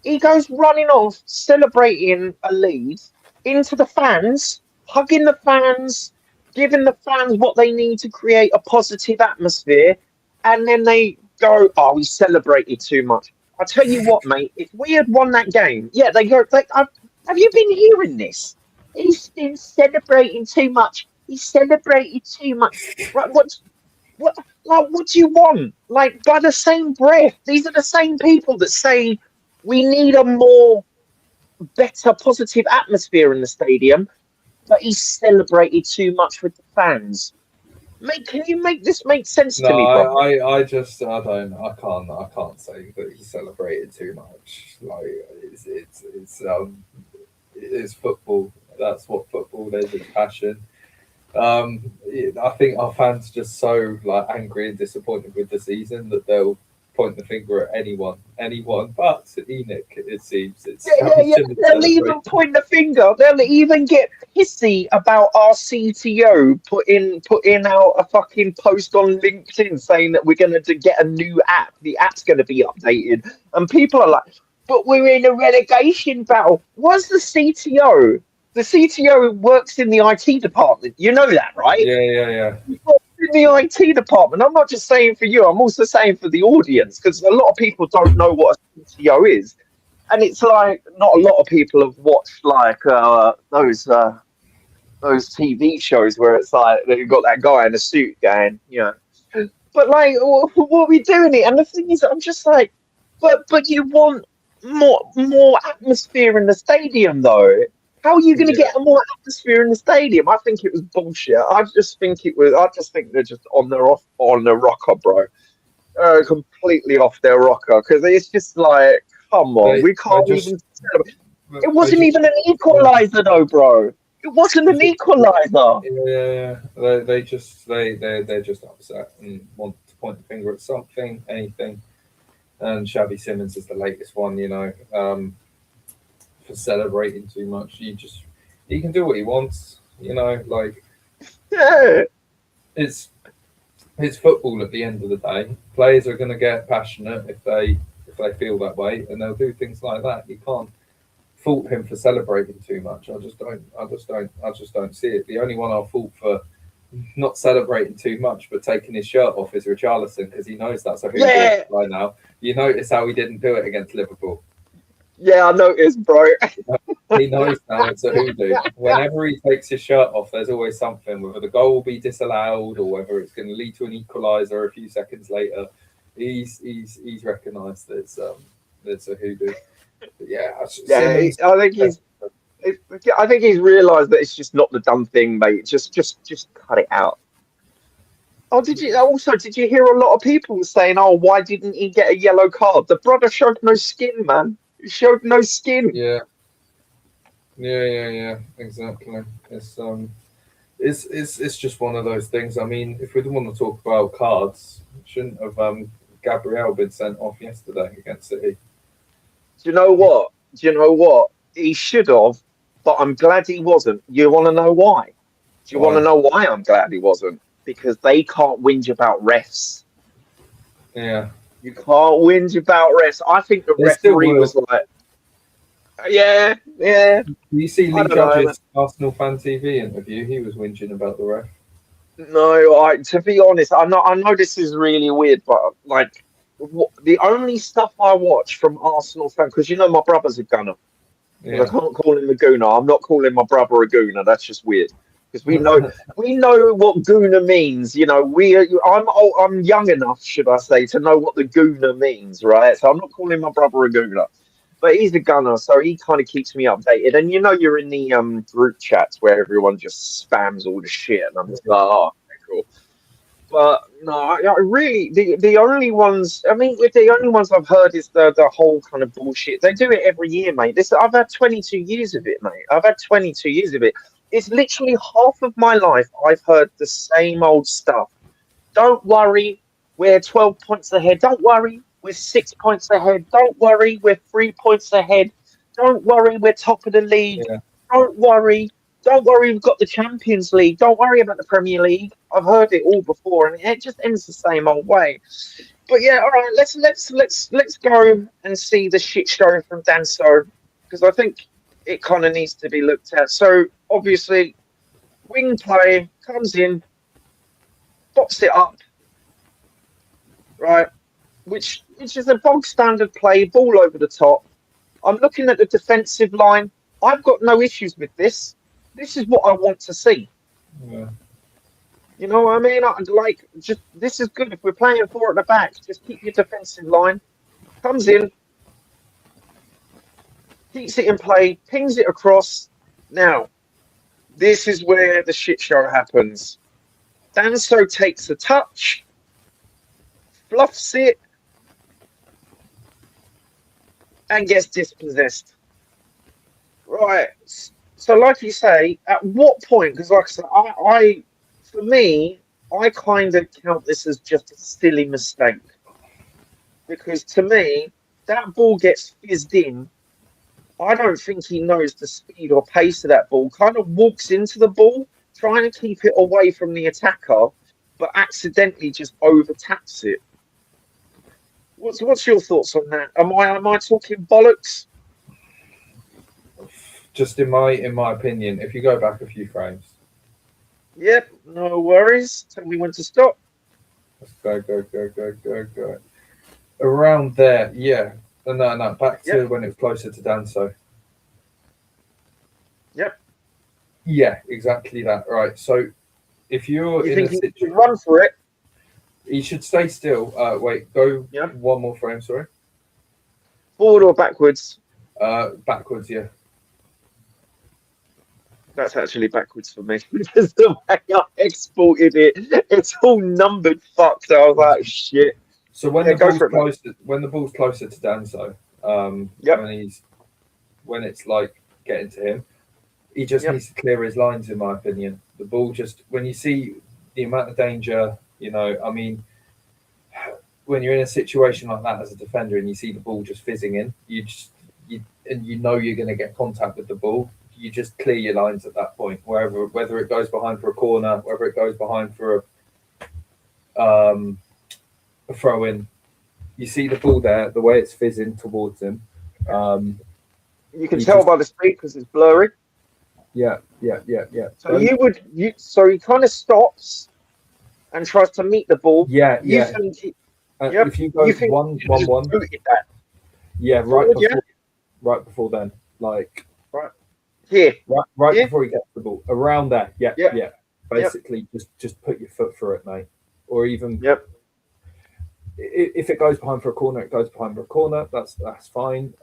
S1: He goes running off, celebrating a lead into the fans, hugging the fans, giving the fans what they need to create a positive atmosphere, and then they go, "Oh, we celebrated too much." I tell you what, mate. If we had won that game, yeah, they go. Have you been hearing this? He's been celebrating too much. He celebrated too much. Right? What what do you want? Like by the same breath, these are the same people that say we need a more better positive atmosphere in the stadium, but he celebrated too much with the fans. Mate, can you make this make sense
S2: No,
S1: to me, bro?
S2: I can't say that he celebrated too much. Like it's football. That's what football is. It's passion. I think our fans are just so like angry and disappointed with the season that they'll point the finger at anyone but Enoch. It seems it's
S1: Yeah. They'll even point the finger. They'll even get pissy about our CTO putting out a fucking post on LinkedIn saying that we're going to get a new app. The app's going to be updated, and people are like, "But we're in a relegation battle." What's the CTO? The CTO works in the IT department. You know that, right?
S2: Yeah.
S1: In the IT department. I'm not just saying for you. I'm also saying for the audience because a lot of people don't know what a CTO is, and it's like not a lot of people have watched like those TV shows where it's like they've got that guy in a suit going, But like, what are we doing it? And the thing is, I'm just like, but you want more atmosphere in the stadium, though. How are you going to
S2: Yeah.
S1: get a more atmosphere in the stadium? I think it was bullshit. I just think it was. I just think they're just on the rocker, bro. Completely off their rocker because it's just like, come on,
S2: They
S1: we
S2: they
S1: can't
S2: just
S1: even celebrate. It
S2: they
S1: wasn't
S2: just
S1: even an
S2: yeah.
S1: equalizer, though, bro. It wasn't an equalizer.
S2: Yeah. They're just upset and want to point the finger at something, anything. And Xavi Simmons is the latest one, for celebrating too much. He can do what he wants, like
S1: Yeah.
S2: it's football at the end of the day. Players are gonna get passionate if they feel that way and they'll do things like that. You can't fault him for celebrating too much. I just don't see it. The only one I'll fault for not celebrating too much but taking his shirt off is Richarlison because he knows that's a hoodoo
S1: Yeah.
S2: by now. You notice how he didn't do it against Liverpool.
S1: Yeah, I noticed, bro.
S2: He knows now it's a hoodoo. Whenever he takes his shirt off, there's always something, whether the goal will be disallowed or whether it's going to lead to an equaliser a few seconds later. He's recognised that it's a hoodoo. But yeah,
S1: Yeah,
S2: Simmons.
S1: I think he's realised that it's just not the done thing, mate. Just cut it out. Oh, did you hear a lot of people saying, "Oh, why didn't he get a yellow card?" The brother showed no skin, man. He showed no skin.
S2: Yeah, exactly. It's just one of those things. I mean, if we don't want to talk about cards, shouldn't have Gabriel been sent off yesterday against City?
S1: Do you know what? Do you know what? He should have, but I'm glad he wasn't. You want to know why? Do you want to
S2: Why?
S1: know why I'm glad he wasn't? because they can't whinge about refs.
S2: Yeah.
S1: You can't whinge about refs. I think the
S2: They still
S1: referee
S2: will.
S1: was like, yeah.
S2: Do you see
S1: I
S2: Lee
S1: don't know.
S2: Judge's Arsenal Fan TV interview? He was whinging about the ref.
S1: No, to be honest, I know this is really weird, but like the only stuff I watch from Arsenal fan, because my brother's a gunner. Because I
S2: Yeah.
S1: can't call him a gooner. I'm not calling my brother a gooner. That's just weird. Because we know what gooner means. I'm young enough, should I say, to know what the gooner means, right? So I'm not calling my brother a gooner, but he's a gunner, so he kind of keeps me updated. And you're in the group chats where everyone just spams all the shit, and I'm just like, oh, okay, cool. But no, I really the only ones. I mean, the only ones I've heard is the whole kind of bullshit. They do it every year, mate. I've had 22 years of it, mate. I've had 22 years of it. It's literally half of my life. I've heard the same old stuff. Don't worry, we're 12 points ahead. Don't worry, we're 6 points ahead. Don't worry, we're 3 points ahead. Don't worry, we're top of the league.
S2: Yeah.
S1: Don't worry. Don't worry, we've got the Champions League. Don't worry about the Premier League. I've heard it all before, and it just ends the same old way. But yeah, all right, let's go and see the shit show from Danso, because I think it kind of needs to be looked at. So obviously, wing play comes in, box it up, right? Which is a bog standard play, ball over the top. I'm looking at the defensive line. I've got no issues with this. This is what I want to see.
S2: Yeah.
S1: You know what I mean? This is good. If we're playing four at the back, just keep your defensive line. Comes in, keeps it in play, pings it across. Now, this is where the shit show happens. Danso takes a touch, fluffs it, and gets dispossessed. Right. So, like you say, at what point? Because, like I said, for me, I kind of count this as just a silly mistake. Because to me, that ball gets fizzed in. I don't think he knows the speed or pace of that ball. Kind of walks into the ball, trying to keep it away from the attacker, but accidentally just overtaps it. What's your thoughts on that? Am I talking bollocks?
S2: Just in my opinion, if you go back a few frames.
S1: Yep, no worries. Tell me when to stop.
S2: Let's go. Around there, yeah. No, back to when it was closer to Danso.
S1: Yep.
S2: Yeah, exactly that. Right. So if you're
S1: You
S2: in
S1: think
S2: a
S1: he should run for it?
S2: he should stay still. Wait, go
S1: Yep.
S2: one more frame, sorry.
S1: Forward or backwards?
S2: Backwards, yeah.
S1: That's actually backwards for me. Because the way I exported it, it's all numbered fuck. So I was like, shit.
S2: So when
S1: Yeah,
S2: the ball's closer to Danso,
S1: Yep.
S2: when it's like getting to him, he just
S1: Yep.
S2: needs to clear his lines, in my opinion. The ball just, when you see the amount of danger, I mean, when you're in a situation like that as a defender and you see the ball just fizzing in, you know you're going to get contact with the ball. You just clear your lines at that point, whether it goes behind for a corner, whether it goes behind for a throw in. You see the ball there, the way it's fizzing towards him.
S1: You can tell by the speed because it's blurry.
S2: Yeah.
S1: So so he kind of stops and tries to meet the ball.
S2: Yeah.
S1: If
S2: you go 1-1-1, yeah, right before then, like
S1: right here,
S2: right
S1: here?
S2: before he gets the ball, around there, yeah. Basically, just put your foot through it, mate, or even if it goes behind for a corner, it goes behind for a corner. That's fine.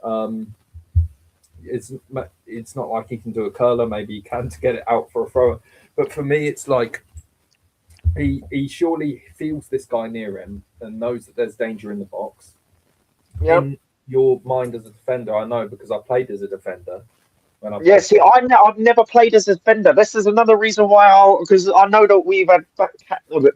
S2: It's not like he can do a curler. Maybe he can to get it out for a throw. But for me, it's like he surely feels this guy near him and knows that there's danger in the box.
S1: Yep.
S2: In your mind as a defender, I know because I played as a defender.
S1: See, I've never played as a defender. This is another reason why because I know that we've had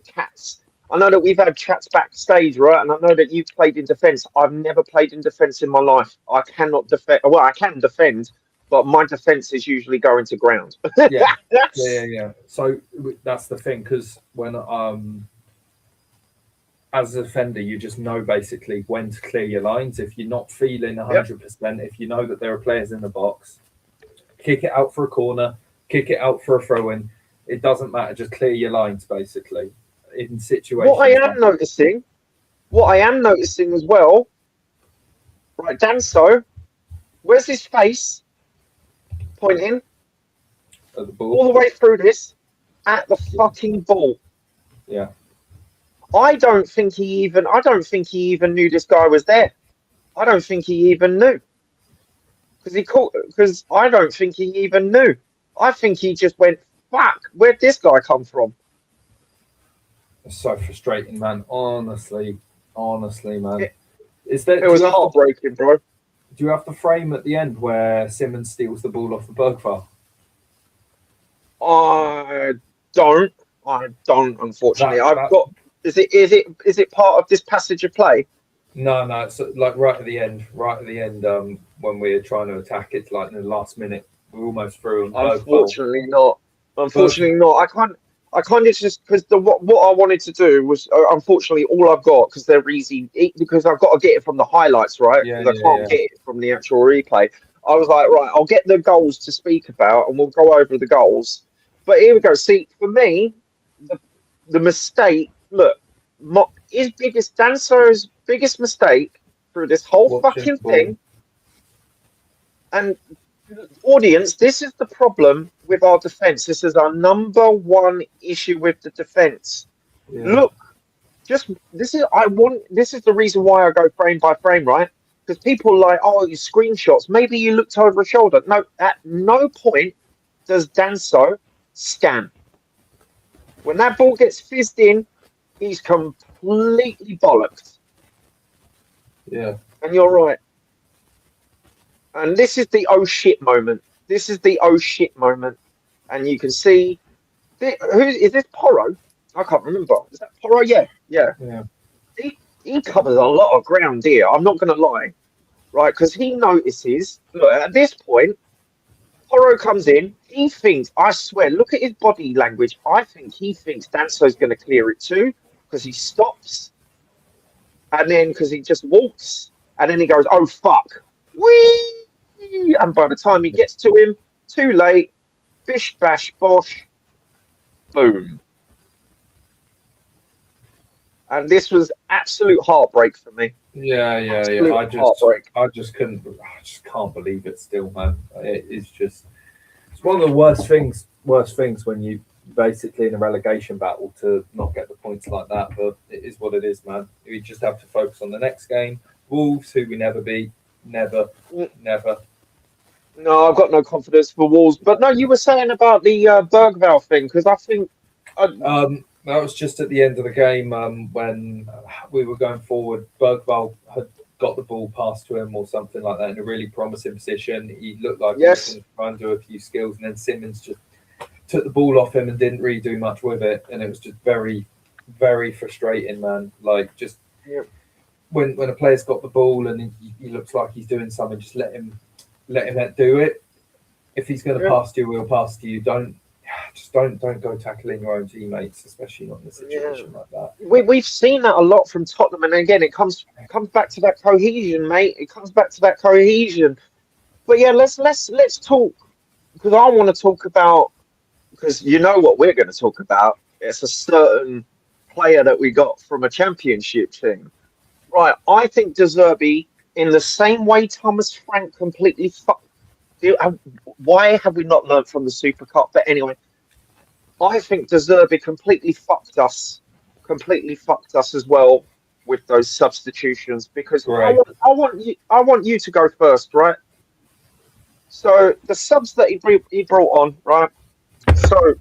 S1: cats. I know that we've had chats backstage, right? And I know that you've played in defence. I've never played in defence in my life. I cannot defend. Well, I can defend, but my defence is usually going to ground.
S2: Yeah. So that's the thing, because when as a defender, you just know basically when to clear your lines. If you're not feeling 100%, if you know that there are players in the box, kick it out for a corner, kick it out for a throw in. It doesn't matter. Just clear your lines basically in situations.
S1: What I am noticing as well, right, Danso, where's his face pointing
S2: At the ball.
S1: all the way through this at the fucking ball?
S2: Yeah.
S1: I don't think he even knew this guy was there. I don't think he even knew. Because I don't think he even knew. I think he just went, fuck, where'd this guy come from?
S2: It's so frustrating, man. Honestly, man.
S1: It was heartbreaking, bro.
S2: Do you have the frame at the end where Simmons steals the ball off the Bergvall?
S1: I don't, unfortunately. I've got. Is it part of this passage of play?
S2: No, it's like right at the end, when we're trying to attack. It's like in the last minute, we're almost through.
S1: Unfortunately not. I kind of just because what I wanted to do was unfortunately all I've got, because they're easy, because I've got to get it from the highlights, right? Because I can't get it from the actual replay. I was like, right, I'll get the goals to speak about, and we'll go over the goals. But here we go. See, for me, the mistake. Look, Danso's biggest mistake through this whole fucking thing. And audience, this is the problem with our defense. This is our number one issue with the defense. Yeah. Look, this is the reason why I go frame by frame, right? Because people are like, oh, you screenshots. Maybe you looked over a shoulder. No, at no point does Danso scan. When that ball gets fizzed in, he's completely bollocked.
S2: Yeah.
S1: And you're right. And this is the oh shit moment. And you can see, who is this? Porro? I can't remember. Is that Porro? Yeah. He covers a lot of ground here. I'm not going to lie, right? Because he notices. Look, at this point, Porro comes in. He thinks. I swear. Look at his body language. I think he thinks Danso's going to clear it too, because he stops, and then because he just walks, and then he goes, "Oh fuck!" Whee! And by the time he gets to him, too late. Bish bash bosh. Boom. And this was absolute heartbreak for me.
S2: Yeah. I just can't believe it still, man. It's one of the worst things when you basically in a relegation battle to not get the points like that, but it is what it is, man. We just have to focus on the next game. Wolves, who we never beat. Never.
S1: No, I've got no confidence for Wolves. But no, you were saying about the Bergvall thing, because I think...
S2: that was just at the end of the game when we were going forward. Bergvall had got the ball passed to him or something like that in a really promising position. He looked like he was going to try and do a few skills, and then Simmons just took the ball off him and didn't really do much with it. And it was just very, very frustrating, man. Like, just when a player's got the ball and he looks like he's doing something, just let him do it. If he's going to pass to you, he'll pass to you. Don't go tackling your own teammates, especially not in a situation like that.
S1: We've seen that a lot from Tottenham, and again, it comes back to that cohesion, mate. It comes back to that cohesion. But yeah, let's talk, because I want to talk about, because you know what we're going to talk about. It's a certain player that we got from a championship thing, right? I think De Zerbi, in the same way Thomas Frank completely fucked. Why have we not learned from the Super Cup? But anyway, I think De Zerbi completely fucked us as well with those substitutions, because I want you to go first, right? So the subs that he brought on, right? So,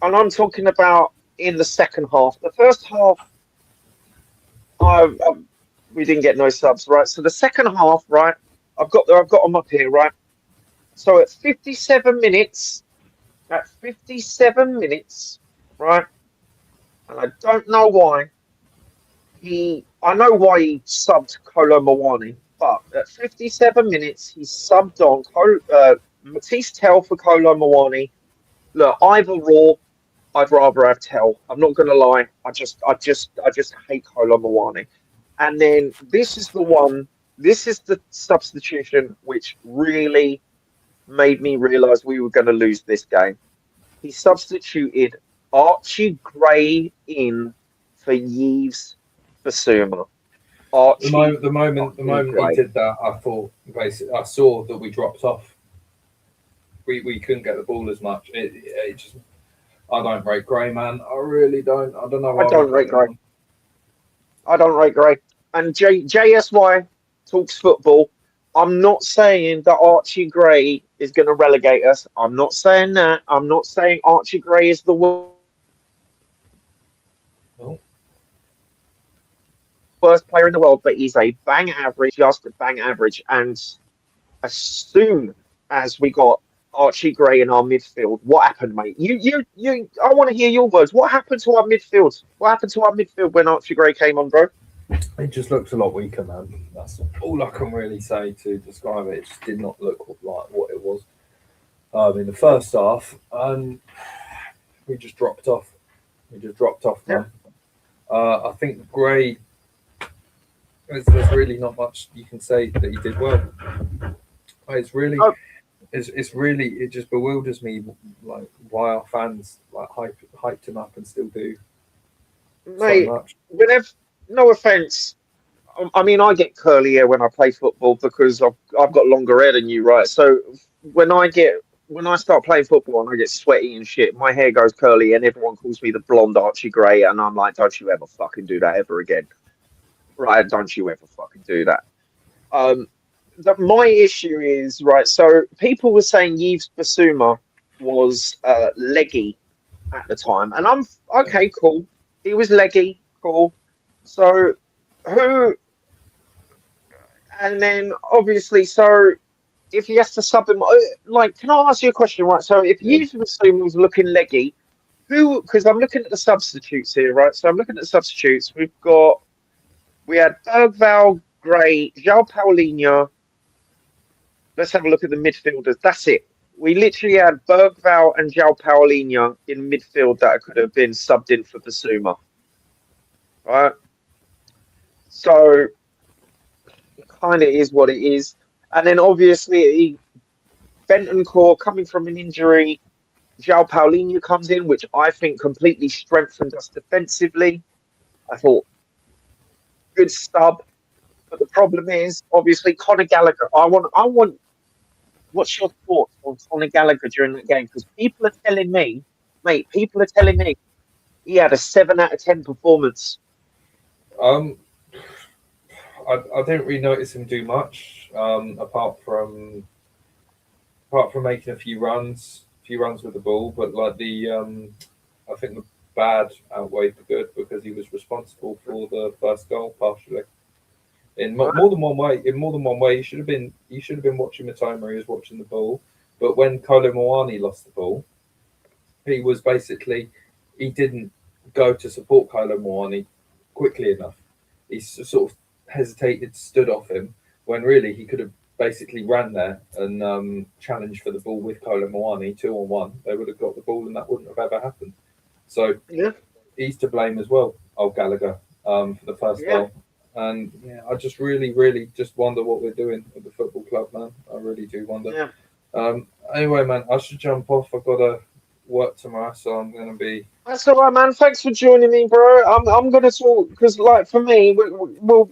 S1: and I'm talking about in the second half. The first half, we didn't get no subs, right? So the second half, right? I've got them up here, right? So at 57 minutes, right? And I don't know why I know why he subbed Kolo Muani, But at 57 minutes, he subbed on Matisse Tell for Kolo Muani. Look, either raw, I'd rather have Tell. I'm not going to lie. I just hate Kolo Muani. And then this is the one. This is the substitution which really made me realise we were going to lose this game. He substituted Archie Gray in for Yves Basuma. Archie
S2: The moment
S1: Gray.
S2: he did that, I thought basically I saw that we dropped off. We couldn't get the ball as much. It just I don't rate Gray, man. I really don't. I don't know why
S1: I don't rate Gray. I don't rate Gray. And JSY talks football. I'm not saying that Archie Gray is going to relegate us. I'm not saying that. I'm not saying Archie Gray is the worst player in the world, but he's a bang average, just a bang average. And as soon as we got Archie Gray in our midfield, what happened, mate? I want to hear your words. What happened to our midfield? What happened to our midfield when Archie Gray came on, bro?
S2: It just looks a lot weaker, man. That's all I can really say to describe it. It just did not look like what it was in the first half. We just dropped off. Man. I think Gray, there's really not much you can say that he did well. It's really, it just bewilders me, like why our fans like hyped him up and still do
S1: Mate,
S2: so much.
S1: whenever, no offense. I mean, I get curly hair when I play football because I've got longer hair than you, right? So when I start playing football and I get sweaty and shit, my hair goes curly and everyone calls me the blonde Archie Gray, and I'm like, don't you ever fucking do that ever again, right? Don't you ever fucking do that. My issue is, right. So people were saying Yves Basuma was leggy at the time, and I'm okay, cool. He was leggy, cool. So who? And then obviously, so if he has to sub him, like, can I ask you a question, right? So if Yves Basuma was looking leggy, who? Because I'm looking at the substitutes here, right? So I'm looking at the substitutes. We had Bergval, Gray, João Paulinho. Let's have a look at the midfielders. That's it. We literally had Bergval and João Paulinho in midfield that could have been subbed in for Basuma. Right? So it kind of is what it is. And then obviously Bentancur coming from an injury, João Paulinho comes in, which I think completely strengthened us defensively. I thought good sub. But the problem is obviously Conor Gallagher. I want what's your thoughts on Conor Gallagher during that game? Because people are telling me, mate, he had a 7 out of 10 performance.
S2: I didn't really notice him do much, apart from making a few runs with the ball. But like I think the bad outweighed the good because he was responsible for the first goal partially. In more than one way, you should have been watching Matoma. He was watching the ball, but when Kolo Muani lost the ball, he didn't go to support Kolo Muani quickly enough. He sort of hesitated, stood off him when really he could have basically ran there and challenged for the ball with Kolo Muani 2-on-1. They would have got the ball and that wouldn't have ever happened. So he's to blame as well, old Gallagher, for the first goal. And I just really, really just wonder what we're doing with the football club, man. I really do wonder. Anyway, man, I should jump off. I've got to work tomorrow, so I'm going to be...
S1: That's all right, man. Thanks for joining me, bro. I'm going to talk, because, like, for me,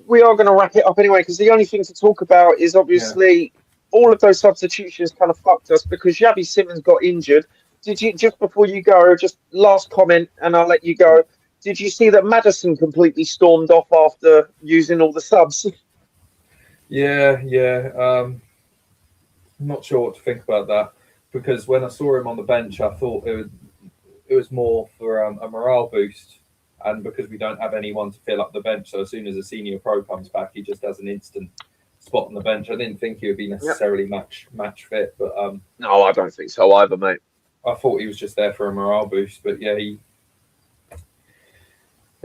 S1: we are going to wrap it up anyway, because the only thing to talk about is obviously all of those substitutions kind of fucked us because Xavi Simons got injured. Did you, just before you go, just last comment, and I'll let you go. Did you see that Maddison completely stormed off after using all the subs?
S2: Yeah. I'm not sure what to think about that because when I saw him on the bench, I thought it was more for a morale boost, and because we don't have anyone to fill up the bench, so as soon as a senior pro comes back, he just has an instant spot on the bench. I didn't think he would be necessarily match fit, but
S1: no, I don't think so either, mate.
S2: I thought he was just there for a morale boost, but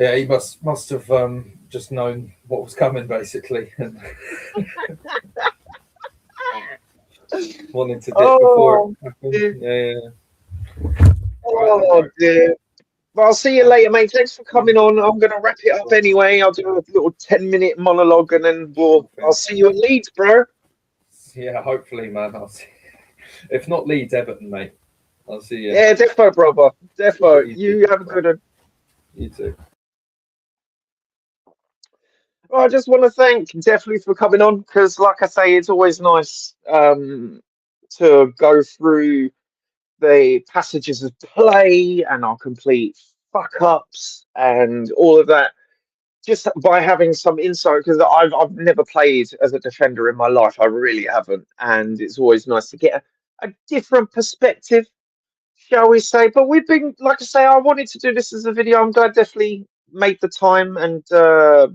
S2: Yeah, he must have just known what was coming, basically, and wanted to dip before
S1: Oh,
S2: it happened.
S1: dear.
S2: Yeah. Right then,
S1: Oh
S2: bro.
S1: dear. Well, I'll see you later, mate. Thanks for coming on. I'm going to wrap it up anyway. I'll do a little 10-minute monologue and then I'll see you at Leeds, bro.
S2: Yeah, hopefully, man. I'll see. If not Leeds, Everton, mate. I'll see you.
S1: Yeah, defo, brother. Defo.
S2: You too,
S1: You have a
S2: bro.
S1: good one.
S2: You too.
S1: Well, I just want to thank definitely for coming on because, like I say, it's always nice to go through the passages of play and our complete fuck ups and all of that just by having some insight because I've never played as a defender in my life. I really haven't, and it's always nice to get a different perspective, shall we say. But we've been, like I say, I wanted to do this as a video. I'm glad definitely made the time, and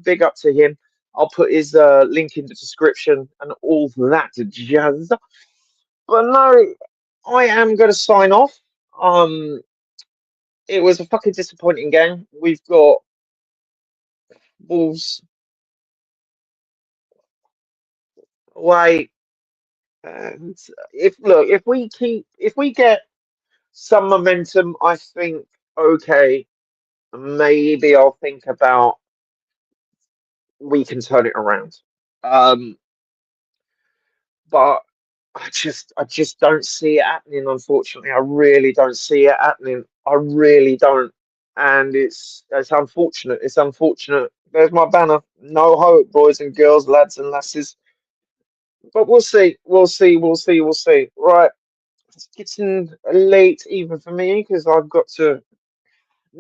S1: big up to him. I'll put his link in the description and all that jazz. But no, I am going to sign off. It was a fucking disappointing game. We've got Wolves away, and if we get some momentum, I think okay, maybe I'll think about we can turn it around. Um, but I just don't see it happening. Unfortunately, I really don't see it happening. I really don't, and it's unfortunate. It's unfortunate. There's my banner. No hope, boys and girls, lads and lasses. But we'll see. We'll see. We'll see. We'll see. Right. It's getting late even for me because I've got to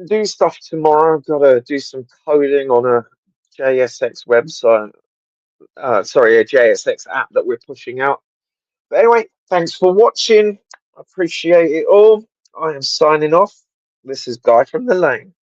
S1: do stuff tomorrow. I've got to do some coding on a JSX website. Sorry, a JSX app that we're pushing out. But anyway, thanks for watching. I appreciate it all. I am signing off. This is Guy from the Lane.